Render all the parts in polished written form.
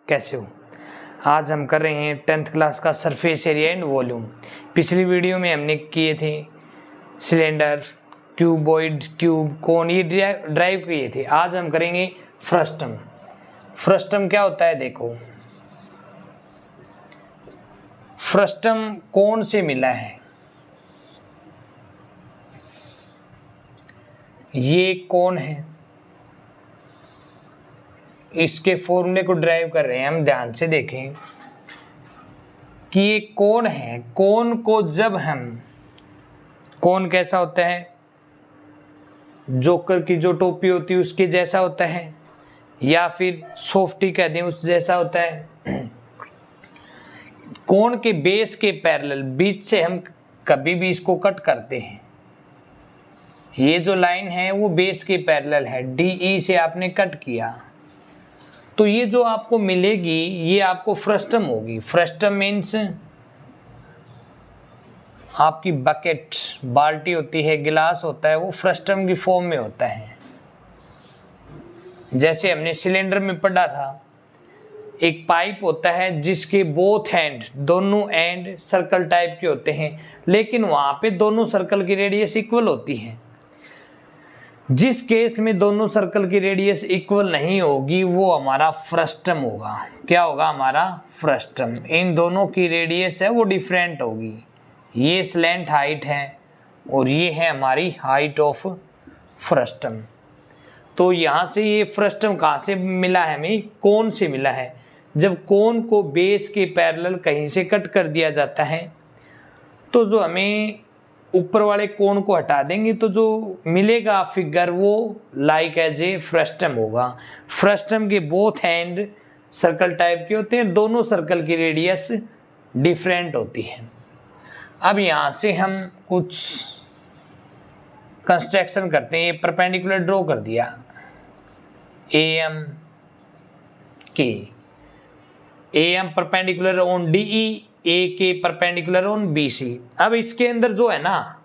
कैसे हो। आज हम कर रहे हैं 10th क्लास का सरफेस एरिया एंड वॉल्यूम। पिछली वीडियो में हमने किए थे सिलेंडर, क्यूबॉइड, क्यूब, कोन, ये ड्राइव किए थे। आज हम करेंगे फ्रस्टम। फ्रस्टम क्या होता है देखो, फ्रस्टम कोन से मिला है। ये कोन है, इसके फॉर्मूले को ड्राइव कर रहे हैं हम। ध्यान से देखें कि ये कोन है। कोन को जब हम, कोन कैसा होता है, जोकर की जो टोपी होती है उसके जैसा होता है, या फिर सॉफ्टी कह दें उस जैसा होता है। कोन के बेस के पैरेलल बीच से हम कभी भी इसको कट करते हैं। ये जो लाइन है वो बेस के पैरेलल है, DE से आपने कट किया तो ये जो आपको मिलेगी ये आपको फ्रस्टम होगी। फ्रस्टम मीन्स आपकी बकेट, बाल्टी होती है, गिलास होता है, वो फ्रस्टम की फॉर्म में होता है। जैसे हमने सिलेंडर में पढ़ा था, एक पाइप होता है जिसके बोथ एंड, दोनों एंड सर्कल टाइप के होते हैं, लेकिन वहां पे दोनों सर्कल की रेडियस इक्वल होती है। जिस केस में दोनों सर्कल की रेडियस इक्वल नहीं होगी वो हमारा फ्रस्टम होगा। क्या होगा हमारा फ्रस्टम। इन दोनों की रेडियस है वो डिफरेंट होगी। ये स्लैंट हाइट है और ये है हमारी हाइट ऑफ फ्रस्टम। तो यहाँ से ये फ्रस्टम कहाँ से मिला है हमें, कोन से मिला है। जब कोन को बेस के पैरेलल कहीं से कट कर दिया जाता है तो जो हमें ऊपर वाले कोण को हटा देंगे तो जो मिलेगा फिगर वो लाइक एज ए फ्रस्टम होगा। फ्रस्टम के बोथ एंड सर्कल टाइप के होते हैं, दोनों सर्कल की रेडियस डिफरेंट होती है। अब यहाँ से हम कुछ कंस्ट्रक्शन करते हैं। ये परपेंडिकुलर ड्रॉ कर दिया, AM perpendicular on DE, AK perpendicular on BC। अब इसके अंदर जो है ना,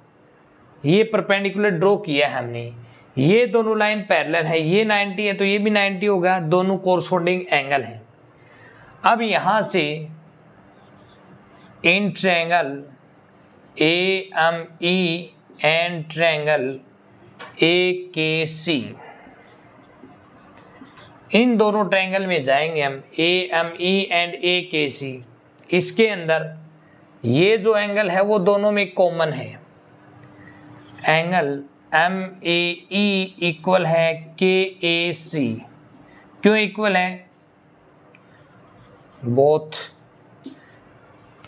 ये परपेंडिकुलर ड्रॉ किया है हमने, ये दोनों लाइन पैरेलल है, ये 90 है तो ये भी 90 होगा, दोनों कोरस्पॉन्डिंग एंगल है। अब यहां से in triangle AME and triangle AKC, इन दोनों ट्रायंगल में जाएंगे हम, AME एंड AKC। इसके अंदर ये जो एंगल है वो दोनों में कॉमन है। एंगल MAE इक्वल है KAC। क्यों इक्वल है, both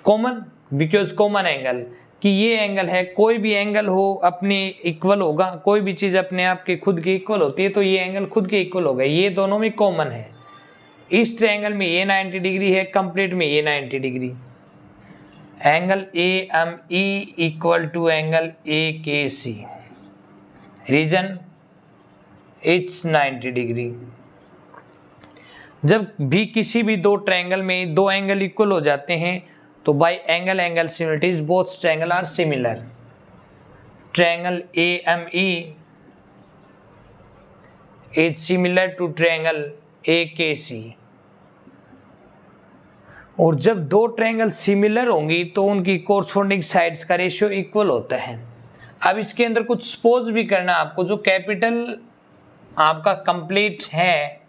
common, because common angle, कि ये एंगल है, कोई भी एंगल हो अपने इक्वल होगा। कोई भी चीज अपने आप के खुद की इक्वल होती है तो ये एंगल खुद के इक्वल होगा। ये दोनों में कॉमन है। इस ट्रायंगल में ये 90 डिग्री है, कंप्लीट में ये 90 degree. Angle AME equal to angle AKC, reason it's 90 degree. जब भी किसी भी दो ट्रायंगल में दो एंगल इक्वल हो जाते हैं तो by angle similarities both triangle are similar. Triangle AME is similar to triangle AKC। और जब दो ट्रायंगल सिमिलर होंगी तो उनकी कोरस्पॉन्डिंग साइड्स का रेशियो इक्वल होता है। अब इसके अंदर कुछ सपोज भी करना आपको, जो कैपिटल आपका कंप्लीट है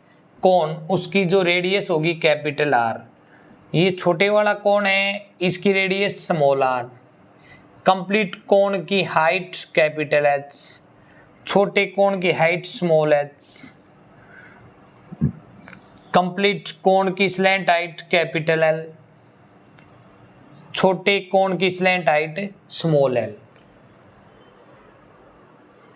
कोण, उसकी जो रेडियस होगी कैपिटल R। ये छोटे वाला कोण है, इसकी रेडियस स्मॉल r। कंप्लीट कोण की हाइट कैपिटल H, छोटे कोण की हाइट स्मॉल h। कंप्लीट कोण की स्लैंट हाइट कैपिटल L, छोटे कोण की स्लैंट हाइट स्मॉल l।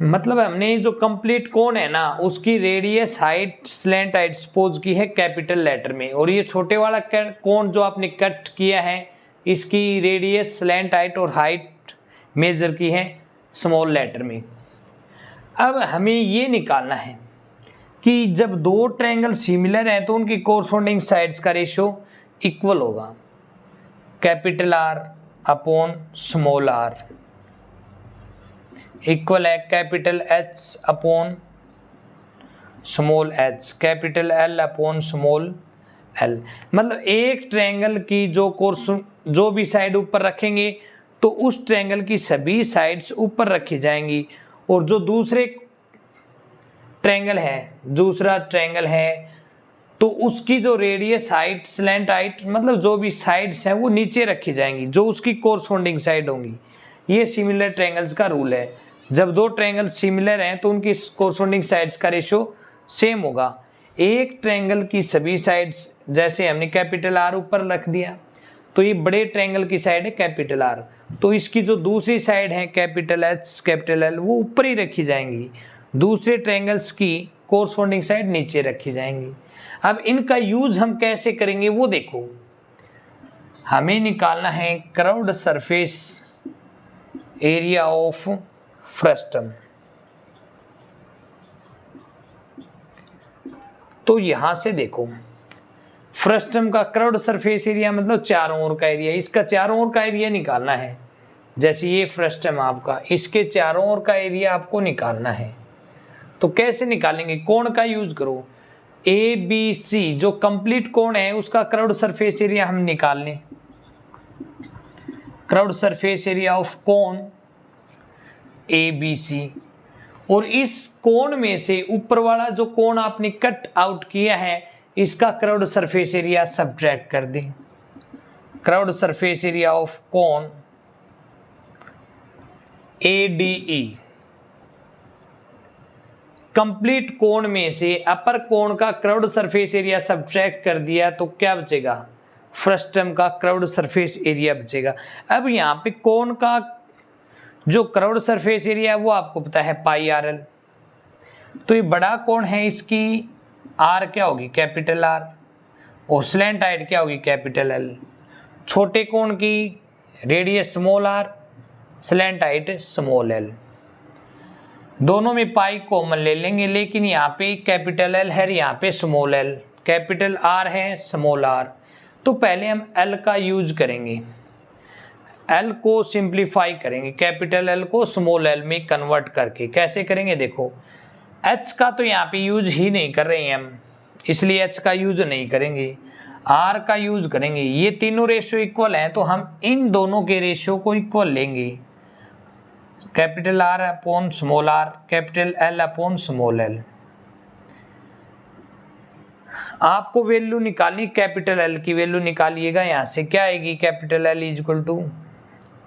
मतलब हमने जो कंप्लीट कोण है ना उसकी radius, height, slant height suppose की है कैपिटल लेटर में, और ये छोटे वाला कोण जो आपने कट किया है इसकी रेडियस, स्लैंट हाइट और हाइट मेजर की है स्मॉल लेटर में। अब हमें ये निकालना है कि जब दो ट्रायंगल सिमिलर हैं तो उनकी कोरस्पॉन्डिंग साइड्स का रेशियो इक्वल होगा, capital R upon small r equal है capital H upon small h, capital L upon small L. मतलब एक ट्रायंगल की जो भी साइड ऊपर रखेंगे तो उस ट्रायंगल की सभी साइड्स ऊपर रखी जाएंगी, और जो दूसरा ट्रायंगल है तो उसकी जो रेडियस हाइट स्लैंट हाइट मतलब जो भी साइड्स हैं वो नीचे रखी जाएंगी, जो उसकी कोरस्पॉन्डिंग साइड होंगी। ये सिमिलर ट्रायंगल्स का रूल है। जब दो ट्रायंगल सिमिलर हैं तो उनकी कोरस्पॉन्डिंग साइड्स का रेशियो सेम होगा। एक ट्रायंगल की सभी साइड्स, जैसे हमने कैपिटल आर ऊपर रख दिया तो ये बड़े ट्रायंगल की साइड है कैपिटल आर, तो इसकी जो दूसरी साइड है कैपिटल एच कैपिटल एल वो ऊपर ही रखी जाएंगी, दूसरे ट्रायंगल्स की कोरस्पॉन्डिंग साइड नीचे रखी जाएंगी। अब इनका यूज हम कैसे करेंगे वो देखो। हमें निकालना है curved surface area of frustum. तो यहां से देखो फ्रस्टम का कर्व्ड सरफेस एरिया मतलब चारों ओर का एरिया, इसका चारों ओर का एरिया निकालना है। जैसे ये फ्रस्टम आपका, इसके चारों ओर का एरिया आपको निकालना है। तो कैसे निकालेंगे? कोण का यूज करो। ABC जो कंप्लीट कोण है उसका कर्व्ड सरफेस एरिया हम निकाल लें। कर्व्ड सरफेस एरिया ऑफ कोण ABC, और इस कोण में से ऊपर वाला जो कोण आपने कट आउट किया है इसका कर्व्ड सरफेस एरिया सब्ट्रैक्ट कर दें। कर्व्ड सरफेस एरिया ऑफ कोण ADE, कंप्लीट कोण में से अपर कोण का कर्व्ड सरफेस एरिया सब्ट्रैक्ट कर दिया तो क्या बचेगा? फ्रस्टम का कर्व्ड सरफेस एरिया बचेगा। अब यहाँ पे कोण का जो कर्व्ड सरफेस एरिया है वो आपको पता है पाई आर एल। तो ये बड़ा कोण है, इसकी आर क्या होगी? कैपिटल आर, और स्लैंट हाइट क्या होगी? Capital L. छोटे कोण की radius small R, slant height small L. दोनों में पाई कॉमन ले लेंगे, लेकिन यहाँ पे कैपिटल एल है, यहाँ पे स्मॉल एल, कैपिटल आर है स्मॉल आर। तो पहले हम एल का यूज करेंगे, एल को सिंप्लीफाई करेंगे, कैपिटल एल को स्मॉल एल में कन्वर्ट करके। कैसे करेंगे देखो, एच का तो यहाँ पे यूज ही नहीं कर रहे हैं हम, इसलिए एच का यूज नहीं करेंगे, आर का यूज करेंगे। ये तीनों रेशियो इक्वल हैं तो हम इन दोनों के रेशियो को इक्वल लेंगे। Capital R upon small R, capital L upon small L. आपको वैल्यू निकालनी, कैपिटल एल की वैल्यू निकालिएगा। यहाँ से क्या आएगी? Capital L is equal to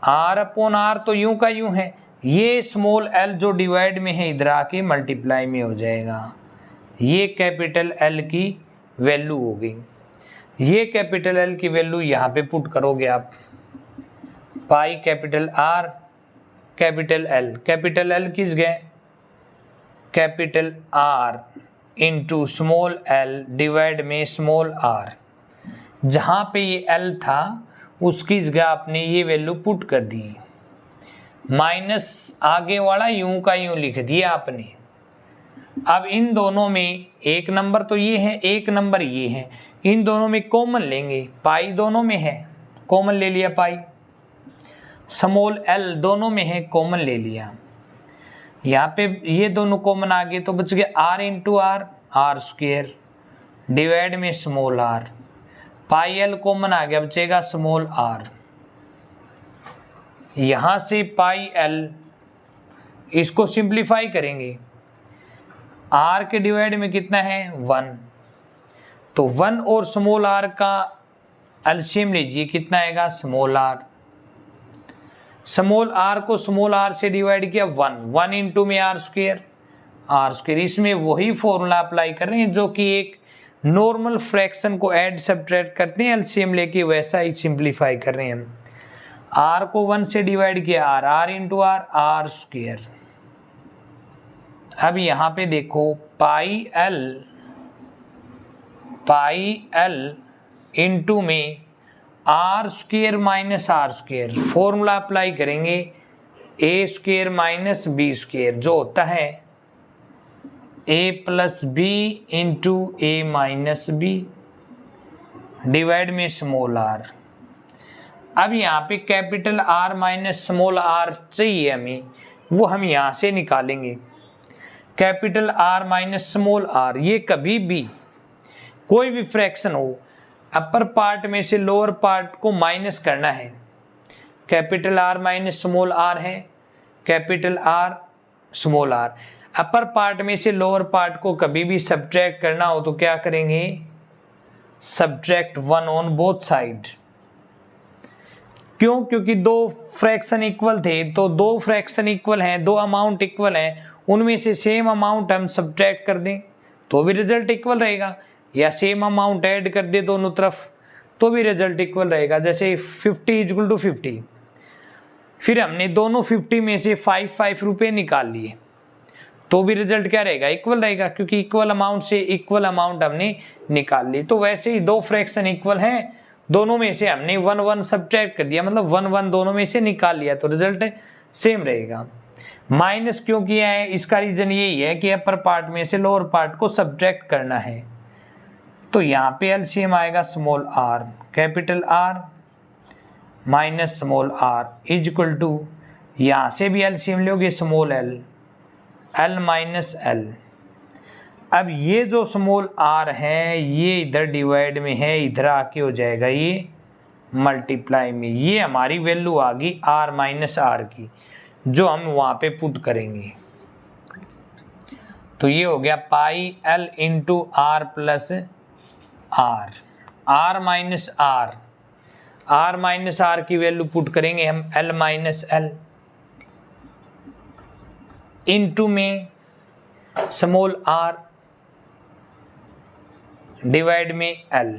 R upon R, तो यूं का यूं है, ये स्मॉल एल जो डिवाइड में है इधर आके मल्टीप्लाई में हो जाएगा। ये कैपिटल एल की वैल्यू होगी। ये कैपिटल एल की वैल्यू यहाँ पे पुट करोगे आप, pi capital R capital L, capital L किस गए? Capital R into small L divide में स्मॉल आर। जहाँ पे ये एल था उसकी जगह आपने ये वैल्यू पुट कर दी, माइनस आगे वाला यूं का यूं लिख दिया आपने। अब इन दोनों में एक नंबर तो ये है, एक नंबर ये है, इन दोनों में कॉमन लेंगे, पाई दोनों में है, कॉमन ले लिया पाई। स्मॉल एल दोनों में है, कॉमन ले लिया। यहाँ पे ये दोनों कॉमन आ गए तो बच गया R into R, R square divide में small R. Pi L common आ गया, बचेगा स्मॉल आर। यहाँ से पाई एल इसको सिंप्लीफाई करेंगे, आर के डिवाइड में कितना है? 1, तो 1 और स्मॉल आर का एलसीएम लीजिए, कितना आएगा? Small R. स्मॉल आर को स्मॉल आर से डिवाइड किया 1 इंटू में आर स्क्वेयर, आर स्क्वेयर। इसमें वही फॉर्मूला अप्लाई कर रहे हैं जो कि एक नॉर्मल फ्रैक्शन को ऐड सब्ट्रैक्ट करते हैं एलसीएम लेके, वैसा ही सिंप्लीफाई कर रहे हैं हम। आर को 1 से डिवाइड किया R, R into R, R square. अब यहाँ पे देखो पाई एल इंटू में R square minus R square, formula apply करेंगे A square minus B square, जो होता है A plus B into A minus B divide में स्मॉल आर। अब यहाँ पे capital R minus small R चाहिए हमें, वो हम यहाँ से निकालेंगे। Capital R minus small R, ये कभी भी कोई भी फ्रैक्शन हो अपर पार्ट में से लोअर पार्ट को माइनस करना है। Capital R minus small r है, capital R small r। Upper part में से लोअर पार्ट को कभी भी सब्ट्रैक्ट करना हो तो क्या करेंगे, सब्ट्रैक्ट 1 ऑन बोथ साइड। क्यों? क्योंकि दो फ्रैक्शन इक्वल थे, तो दो फ्रैक्शन इक्वल हैं, दो अमाउंट इक्वल हैं, उनमें से सेम अमाउंट हम सब्ट्रैक्ट कर दें तो भी रिजल्ट इक्वल रहेगा, या सेम अमाउंट ऐड कर दे दोनों तरफ तो भी रिजल्ट इक्वल रहेगा। जैसे 50 = 50, फिर हमने दोनों 50 में से 5 रुपये निकाल लिए तो भी रिजल्ट क्या रहेगा, इक्वल रहेगा, क्योंकि इक्वल अमाउंट से इक्वल अमाउंट हमने निकाल ली। तो वैसे ही दो फ्रैक्शन इक्वल हैं, दोनों में से हमने 1 सब्ट्रैक्ट कर दिया, मतलब 1 दोनों में से निकाल लिया तो रिजल्ट सेम रहेगा। माइनस क्यों किया है, इसका रीजन यही है कि अपर पार्ट में से लोअर पार्ट को सब्ट्रैक्ट करना है। तो यहाँ पे एलसीएम आएगा small r, capital R minus small r equal to, यहाँ से भी एलसीएम लोगे small l, l minus l। अब ये जो स्मॉल r है ये इधर डिवाइड में है, इधर आके हो जाएगा ये मल्टीप्लाई में, ये हमारी वैल्यू आ गई r माइनस r की, जो हम वहाँ पे पुट करेंगे। तो ये हो गया पाई l into r plus r, r minus r की वैल्यू पुट करेंगे हम l माइनस l इंटू में स्मॉल r डिवाइड में l।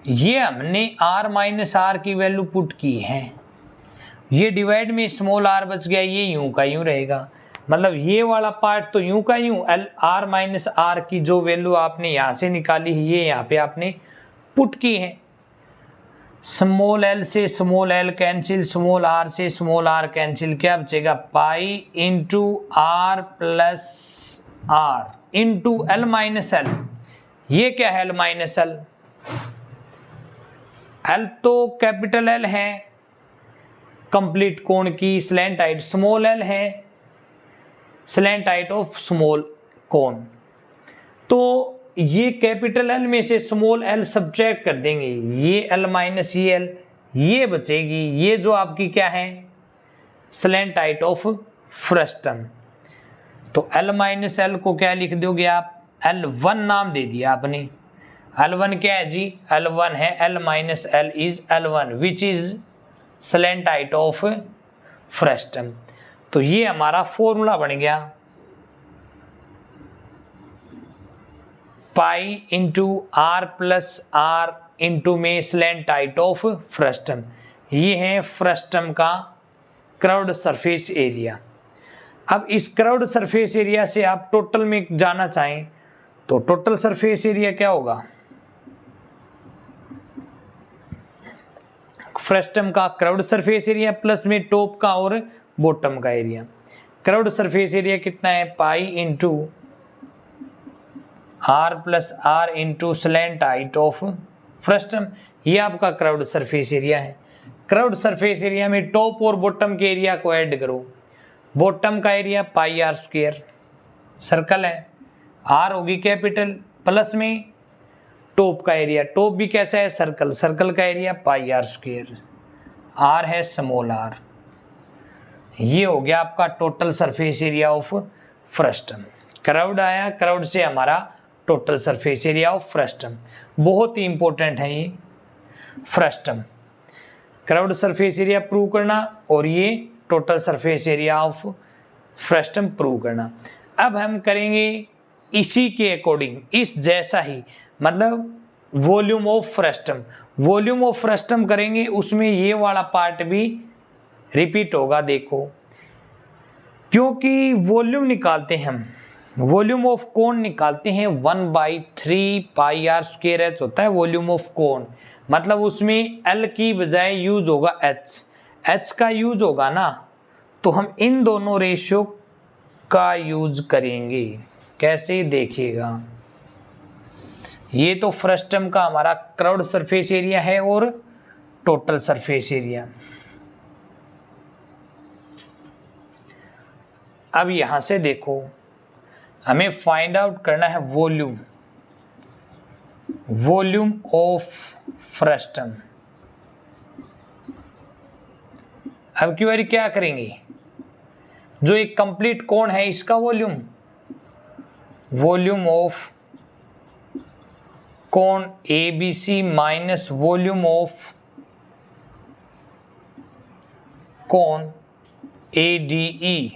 ये हमने r माइनस r की वैल्यू पुट की है, ये डिवाइड में स्मॉल r बच गया, ये यूं का यूं रहेगा, मतलब ये वाला पार्ट तो यूं का यूं, r माइनस r की जो वैल्यू आपने यहाँ से निकाली है ये यहाँ पे आपने पुट की है। स्मॉल l से small l cancel, small r से स्मॉल r कैंसिल, क्या बचेगा, pi into r plus r into l minus l। ये क्या है l माइनस l, l तो कैपिटल L है, कंप्लीट कोण की स्लैंट हाइट, स्मॉल l है स्लैंट हाइट ऑफ स्मॉल कोण। तो ये कैपिटल L में से स्मॉल l सब्ट्रैक्ट कर देंगे, ये l माइनस ये l, ये बचेगी ये जो आपकी क्या है स्लैंट हाइट ऑफ फ्रस्टम। तो l माइनस l को क्या लिख दोगे आप, L1 नाम दे दिया आपने। L1 क्या है जी, L1 है l minus l is L1 which is slant height of frustum. तो ये हमारा फॉर्मूला बन गया, pi into r plus r into में स्लैंट हाइट ऑफ फ्रस्टम। ये है फ्रस्टम का कर्व्ड सरफेस एरिया। अब इस कर्व्ड सरफेस एरिया से आप टोटल में जाना चाहें तो टोटल सरफेस एरिया क्या होगा, फ्रस्टम का कर्व्ड सरफेस एरिया प्लस में टॉप का और बॉटम का एरिया। कर्व्ड सरफेस एरिया कितना है, pi into r plus r into slant height of frustum, ये आपका कर्व्ड सरफेस एरिया है। कर्व्ड सरफेस एरिया में टॉप और बॉटम के एरिया को ऐड करो, बॉटम का area pi r square, circle है, r होगी कैपिटल, प्लस में टॉप का एरिया, टॉप भी कैसा है सर्कल, सर्कल का area pi r square, r है स्मॉल r। ये हो गया आपका total surface area of frustum. Curved आया, कर्व्ड से हमारा total surface area of frustum, बहुत ही इंपॉर्टेंट है ये frustum, curved surface area prove करना और ये total surface area of frustum prove करना। अब हम करेंगे इसी के अकॉर्डिंग, इस जैसा ही, मतलब volume of frustum, volume of frustum करेंगे, उसमें ये वाला पार्ट भी रिपीट होगा। देखो, क्योंकि वॉल्यूम निकालते हैं हम, वॉल्यूम ऑफ कोन निकालते हैं 1/3 पाई r स्क्वायर h होता है वॉल्यूम ऑफ कोन, मतलब उसमें l की बजाय यूज होगा h का यूज होगा ना, तो हम इन दोनों रेशियो का यूज करेंगे। कैसे देखिएगा, ये तो फ्रस्टम का हमारा कर्व्ड सरफेस एरिया है और टोटल सरफेस एरिया। अब यहां से देखो, हमें फाइंड आउट करना है वॉल्यूम। Volume of frustum. अब की बारी क्या करेंगे, जो एक कंप्लीट कोण है इसका वॉल्यूम ऑफ कोण ABC माइनस वॉल्यूम ऑफ कोण ADE।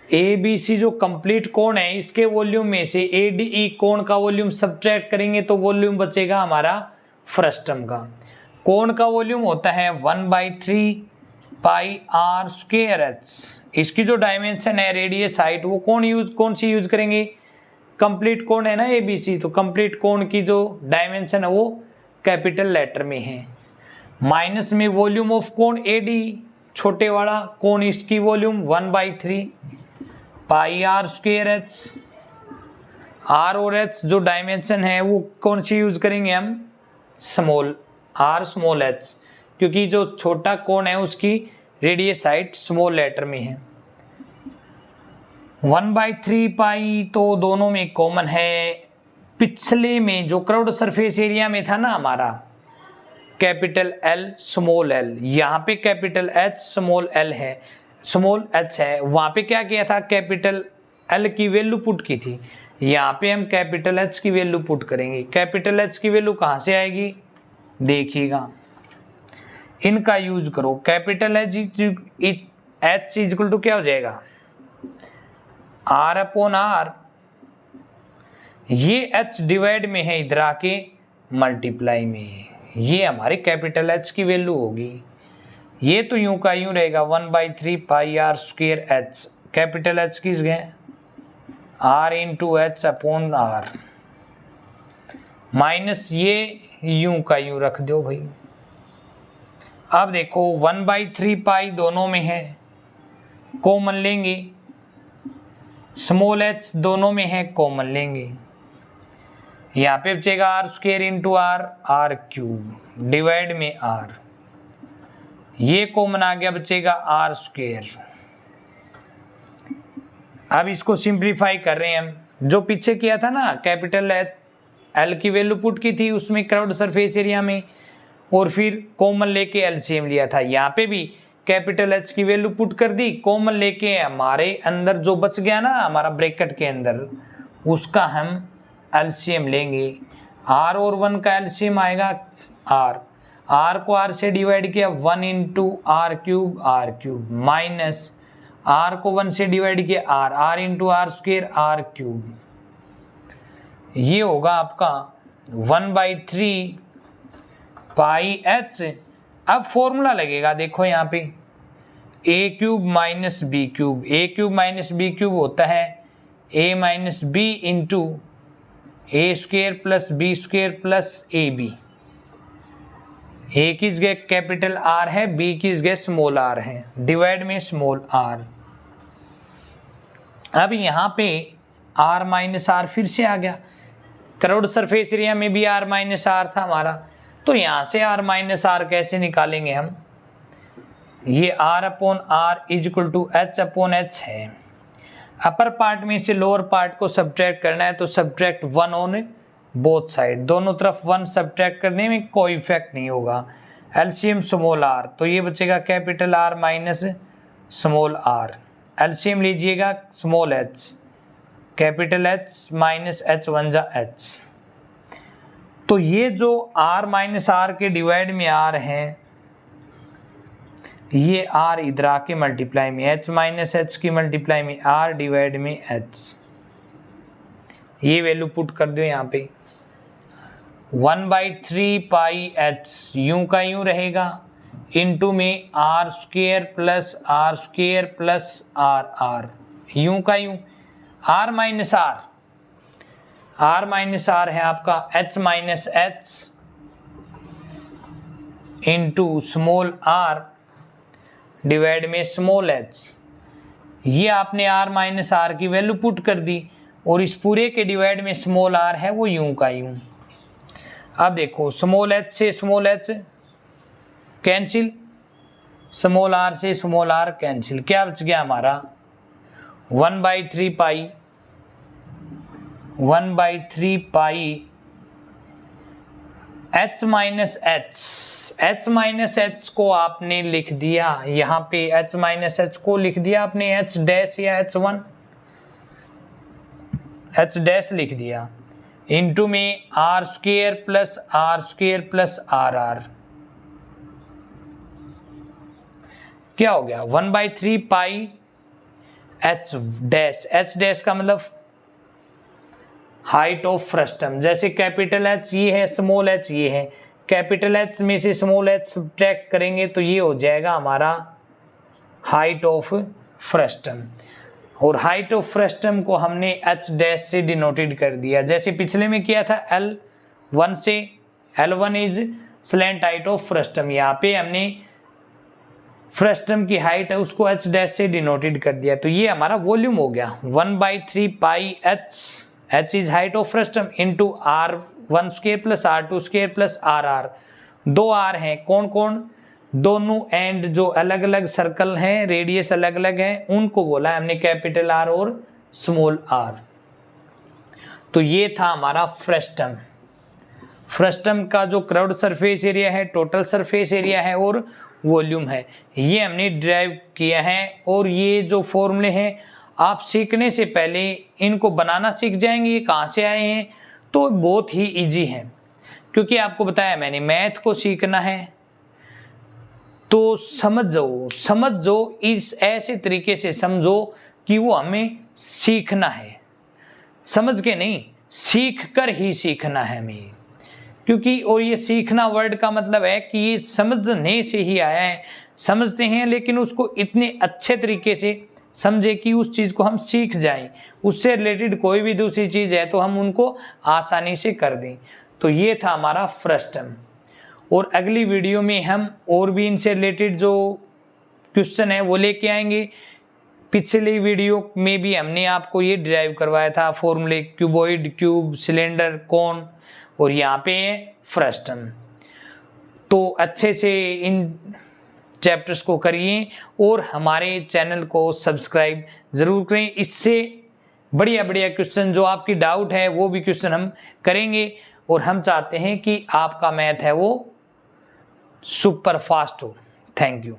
ABC जो कंप्लीट कोण है इसके वॉल्यूम में से ADE कोण का वॉल्यूम सब्ट्रैक्ट करेंगे तो वॉल्यूम बचेगा हमारा फ्रस्टम का। कोण का वॉल्यूम होता है 1/3 पाई r स्क्वायर h। इसकी जो डायमेंशन है रेडियस हाइट वो कौन सी यूज करेंगे, कंप्लीट कोण है ना ABC, तो कंप्लीट कोण की जो डायमेंशन है वो कैपिटल लेटर में है। माइनस में वॉल्यूम ऑफ कोण AD छोटे वाला कोण, इसकी वॉल्यूम 1/3 पाई r स्क्वायर h। r और h जो डायमेंशन है वो कौन सी यूज करेंगे हम, स्मॉल r स्मॉल h, क्योंकि जो छोटा कोण है उसकी रेडियस हाइट स्मॉल लेटर में है। 1/3 पाई तो दोनों में कॉमन है। पिछले में जो कर्व्ड सरफेस एरिया में था ना हमारा कैपिटल L स्मॉल l, यहाँ पे कैपिटल H स्मॉल l है, स्मॉल h है। वहाँ पे क्या किया था, कैपिटल L की वैल्यू पुट की थी, यहाँ पे हम कैपिटल H की वैल्यू पुट करेंगे। कैपिटल H की वैल्यू कहाँ से आएगी, देखिएगा इनका यूज करो। कैपिटल H इक्वल टू क्या हो जाएगा, R/R। ये H डिवाइड में है, इधर आके मल्टीप्लाई में है, ये हमारे कैपिटल H की वैल्यू होगी। ये तो यूं का यूं रहेगा 1/3 पाई r square h, capital H किस गए R into H upon R, minus ये यूं का यूं रख दो भाई। अब देखो 1/3 पाई दोनों में है, कॉमन लेंगे, स्मॉल h दोनों में है, कॉमन लेंगे। यहाँ पे बचेगा r square into r cube divide में r, ये कॉमन आ गया, बचेगा r स्क्वायर। अब इसको सिंप्लीफाई कर रहे हैं हम, जो पीछे किया था ना कैपिटल L की वैल्यू पुट की थी उसमें कर्व्ड सरफेस एरिया में, और फिर कॉमन लेके एलसीएम लिया था। यहाँ पे भी कैपिटल H की वैल्यू पुट कर दी, कॉमन लेके हमारे अंदर जो बच गया ना हमारा ब्रैकेट के अंदर, उसका हम एलसीएम लेंगे। r और 1 का एलसीएम आएगा r को r से डिवाइड किया 1 into r cube minus r को 1 से डिवाइड किया r into r square r cube, ये होगा आपका 1/3 पाई h। अब फॉर्मूला लगेगा, देखो यहाँ पे a cube minus B cube, a cube minus B cube होता है a minus B into a square plus B square plus ab। a की जगह कैपिटल R है, b की जगह स्मॉल r है, डिवाइड में स्मॉल r। अब यहाँ पे r माइनस r फिर से आ गया, कर्व्ड सरफेस एरिया में भी r माइनस r था हमारा, तो यहाँ से r माइनस r कैसे निकालेंगे हम, ये r upon r is equal to h upon h है। अपर पार्ट में से लोअर पार्ट को सब्ट्रैक्ट करना है, तो सब्ट्रैक्ट 1 ऑन बोथ साइड, दोनों तरफ 1 सब्ट्रैक्ट करने में कोई इफेक्ट नहीं होगा। एलसीएम स्मॉल r, तो ये बचेगा capital R minus small r, LCM लीजिएगा small h, capital H minus h 1 जा h। तो ये जो r माइनस r के डिवाइड में r है, ये r इधर आके मल्टीप्लाई में h माइनस h की मल्टीप्लाई में r डिवाइड में h, ये वैल्यू पुट कर दो यहाँ पे 1/3 पाई h यूं का यूं रहेगा, इनटू में r स्क्वायर प्लस r यूं का यूं, r माइनस r है आपका h minus h into small r divide में स्मॉल h। ये आपने r माइनस r की वैल्यू पुट कर दी, और इस पूरे के डिवाइड में स्मॉल r है वो यूं का यूं। अब देखो स्मॉल h से small h cancel, small r से स्मॉल r कैंसिल, क्या बच गया हमारा 1/3 पाई h माइनस एच को आपने लिख दिया, यहाँ पे h माइनस एच को लिख दिया आपने h डैश या h1 h डैश लिख दिया, इंटू में r square plus R R, क्या हो गया 1/3 पाई h डैश का मतलब हाइट ऑफ फ्रस्टम। जैसे कैपिटल H ये है, स्मॉल h ये है, कैपिटल H में से स्मॉल h सब्ट्रैक्ट करेंगे तो ये हो जाएगा हमारा हाइट ऑफ फ्रस्टम, और हाइट ऑफ फ्रस्टम को हमने h डैश से डिनोटेड कर दिया। जैसे पिछले में किया था L1 से, L1 is slant height of frustum, यहाँ पे हमने फ्रस्टम की हाइट है उसको h डैश से डिनोटेड कर दिया, तो ये हमारा वॉल्यूम हो गया 1/3 pi h is height of frustum into r1 square plus r2 square plus r, दो r हैं, कौन कौन, दोनों एंड जो अलग अलग सर्कल हैं, रेडियस अलग अलग है, उनको बोला है हमने कैपिटल R और स्मॉल r। तो ये था हमारा फ्रस्टम। फ्रस्टम का जो कर्व्ड सरफेस एरिया है, टोटल सरफेस एरिया है और वॉल्यूम है, ये हमने डिराइव किया है। और ये जो फॉर्मूले हैं आप सीखने से पहले इनको बनाना सीख जाएंगे, ये कहाँ से आए हैं, तो बहुत ही इजी है, क्योंकि आपको बताया मैंने मैथ को सीखना है तो समझ जाओ इस ऐसे तरीके से समझो कि वो हमें सीखना है, समझ के नहीं सीख कर ही सीखना है हमें, क्योंकि और ये सीखना वर्ड का मतलब है कि ये समझने से ही आया है, समझते हैं लेकिन उसको इतने अच्छे तरीके से समझे कि उस चीज़ को हम सीख जाएं, उससे रिलेटेड कोई भी दूसरी चीज़ है तो हम उनको आसानी से कर दें। तो ये था हमारा फ्रस्टम, और अगली वीडियो में हम और भी इनसे रिलेटेड जो क्वेश्चन है वो लेके आएंगे। पिछली वीडियो में भी हमने आपको ये डिराइव करवाया था फॉर्मूले, क्यूबॉइड, क्यूब, सिलेंडर, कोन, और यहाँ पे है फ्रस्टम। तो अच्छे से इन चैप्टर्स को करिए और हमारे चैनल को सब्सक्राइब ज़रूर करें। इससे बढ़िया बढ़िया क्वेश्चन जो आपकी डाउट है वो भी क्वेश्चन हम करेंगे, और हम चाहते हैं कि आपका मैथ है वो सुपर फास्ट हो। Thank you.